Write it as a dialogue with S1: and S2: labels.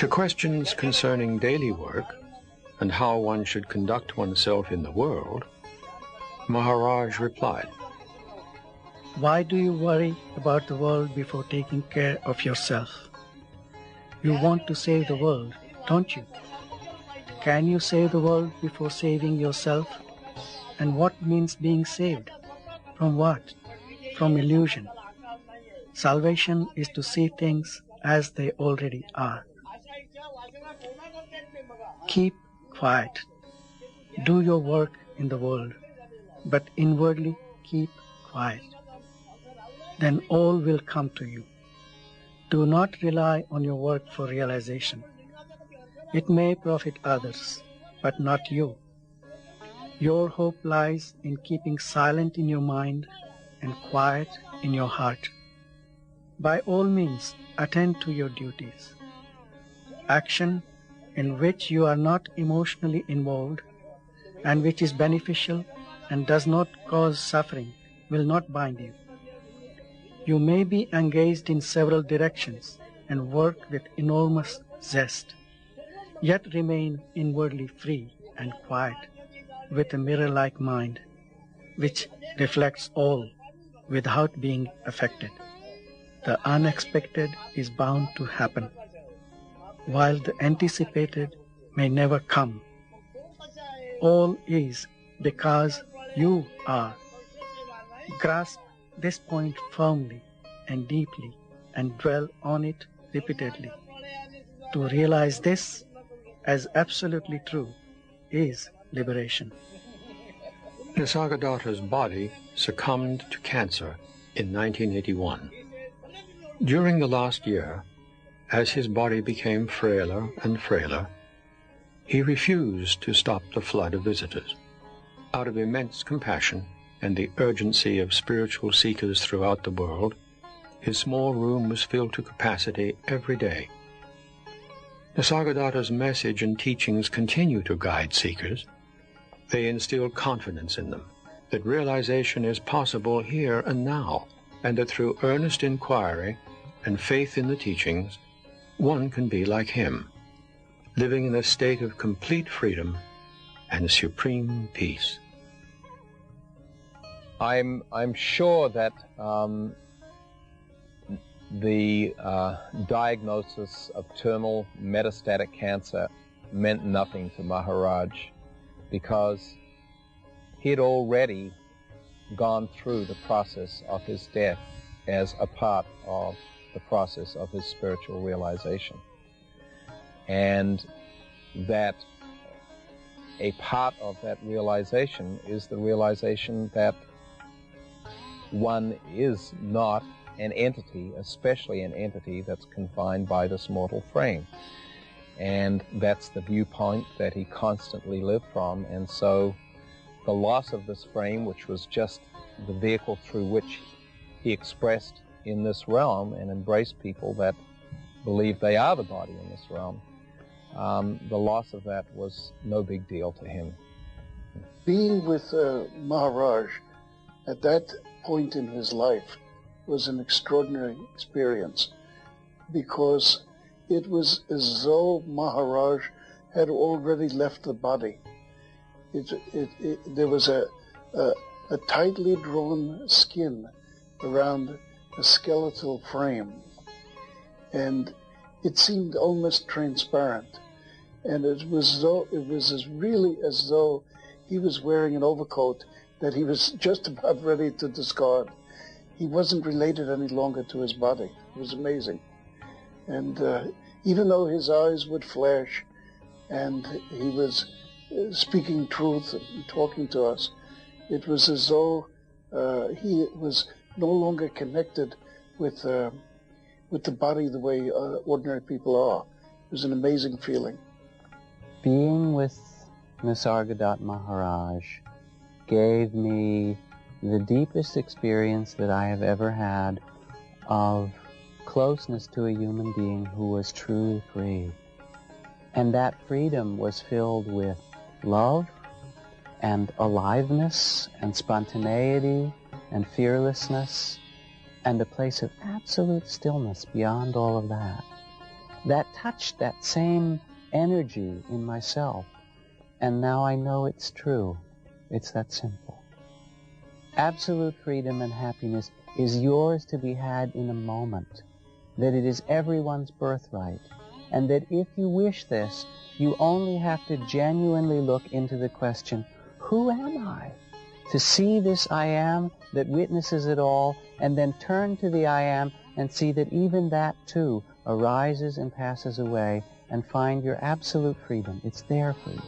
S1: To questions concerning daily work and how one should conduct oneself in the world, Maharaj replied,
S2: "Why do you worry about the world before taking care of yourself? You want to save the world, don't you? Can you save the world before saving yourself? And what means being saved? From what? From illusion. Salvation is to see things as they already are. Keep quiet. Do your work in the world, but inwardly keep quiet. Then all will come to you. Do not rely on your work for realization. It may profit others, but not you. Your hope lies in keeping silent in your mind and quiet in your heart. By all means, attend to your duties. Action in which you are not emotionally involved and which is beneficial and does not cause suffering will not bind you. You may be engaged in several directions and work with enormous zest, yet remain inwardly free and quiet with a mirror-like mind which reflects all without being affected. The unexpected is bound to happen, while the anticipated may never come. All is because you are. Grasp this point firmly and deeply and dwell on it repeatedly. To realize this as absolutely true is liberation.
S1: Nisargadatta's body succumbed to cancer in 1981. During the last year, as his body became frailer and frailer, he refused to stop the flood of visitors. Out of immense compassion and the urgency of spiritual seekers throughout the world, his small room was filled to capacity every day. Nisargadatta's message and teachings continue to guide seekers. They instill confidence in them, that realization is possible here and now, and that through earnest inquiry and faith in the teachings, one can be like him, living in a state of complete freedom and supreme peace.
S3: I'm sure that the diagnosis of terminal metastatic cancer meant nothing to Maharaj, because he had already gone through the process of his death as a part of the process of his spiritual realization. And that a part of that realization is the realization that one is not an entity, especially an entity that's confined by this mortal frame. And that's the viewpoint that he constantly lived from. And so the loss of this frame, which was just the vehicle through which he expressed in this realm and embraced people that believe they are the body in this realm, the loss of that was no big deal to him.
S4: Being with Maharaj at that point in his life was an extraordinary experience, because it was as though Maharaj had already left the body. There was a tightly drawn skin around a skeletal frame, and it seemed almost transparent. And it was really as though he was wearing an overcoat that he was just about ready to discard. He wasn't related any longer to his body. It was amazing. And even though his eyes would flash and he was speaking truth and talking to us, it was as though he was no longer connected with the body the way ordinary people are. It was an amazing feeling.
S5: Being with Nisargadatta Maharaj gave me the deepest experience that I have ever had of closeness to a human being who was truly free. And that freedom was filled with love and aliveness and spontaneity and fearlessness and a place of absolute stillness beyond all of that. that touched that same energy in myself. And now I know it's true. It's that simple. Absolute freedom and happiness is yours to be had in a moment, that it is everyone's birthright, and that if you wish this, you only have to genuinely look into the question, who am I? To see this I am that witnesses it all, and then turn to the I am and see that even that too arises and passes away, and find your absolute freedom. It's there for you.